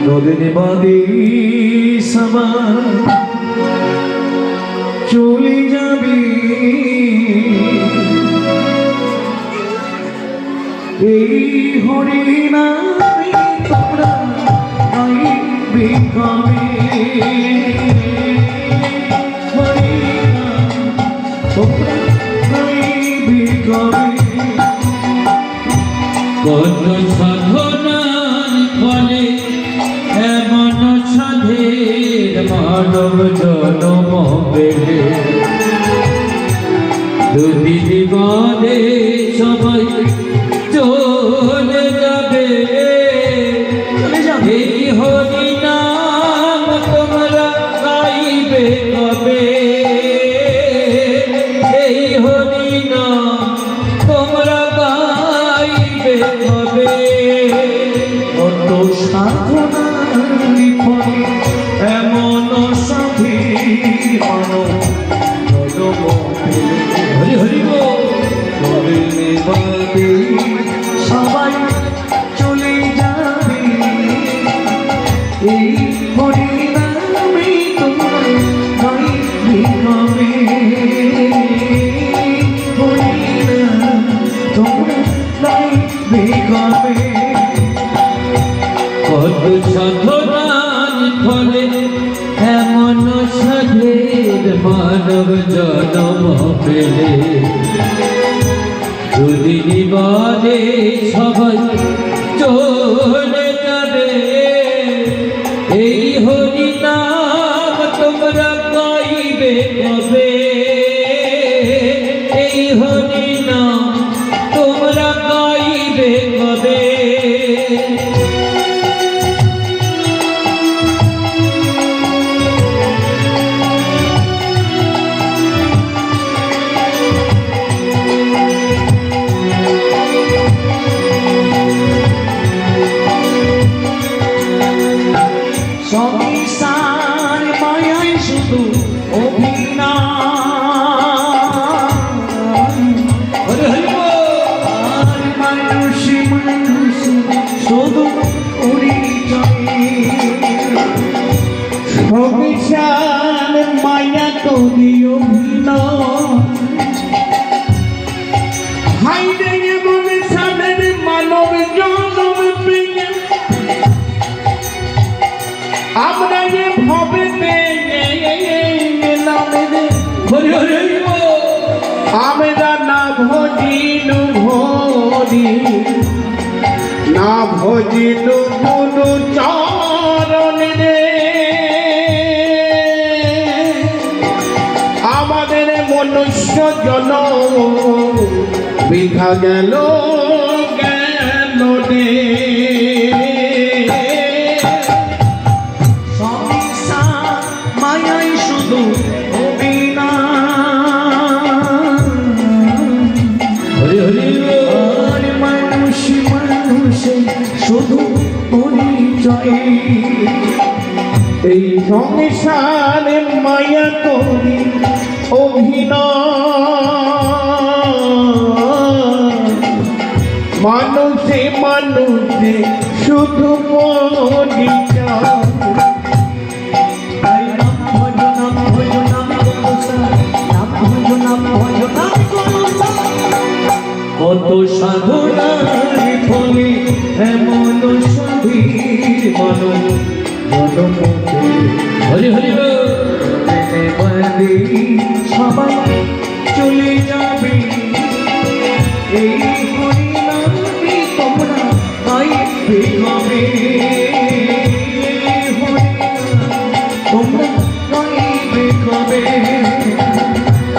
নদীর বাদে সবার চলে যাবে এই হরিনামে তোমরা গাইবে কবে হরিনাম তোমরা গাইবে কবে কত সাধনার ফলে এমন সাধের মানব জন্ম পেলে দুদিন বাদে সবাই চলে যাবে এই হরিনাম তোমরা গাইবে কবে এই হরিনাম তোমরা গাইবে কবে কত সাধনার ফলে এমন সাধী মানব জন্ম পেলে হরি হরি বল নদীর বাদে সবাই চলে যাবে এই হরিনামে তোমরা গাইবে কবে হরিনাম তোমরা গাইবে কবে কত সাধনার ফলে এমন সাধের মানব জন্ম পেলে দুদিন বাদে সবাই চলে যাবে এই হরিনাম তোমরা গাইবে কবে এই হরিনাম তোমরা গাইবে কবে সংসার মায়ায় শুধু অভিনয় হরি হরি বল আর মানুষ মানুষ শুধু পরিচয় সংসার মায়া করি অভিনয় হাইরে এমন সাদের মানব জন্ম পেয়ে আমরা যে ভবে গেলাম হরি হরি বল আমরা না ভজিনু ভরি না ভজিনু গুরু চরণ রে আমাদের মনুষ্য জন বৃথা গেল গেল রে সংসার মায়াই শুধু হরি হরি বল মানুষ মানুষ শুধু পরিচয় এই সংসারে মায়া করি অভিনয় মানুষে মানুষে শুধু পরিচয় কত সাধনার ফলে এমন সাধীর মানব জন্ম পেলে হরি হরি বল বাদে সবাই চলে যাবে এই হরিনামে তোমরা গাইবে কবে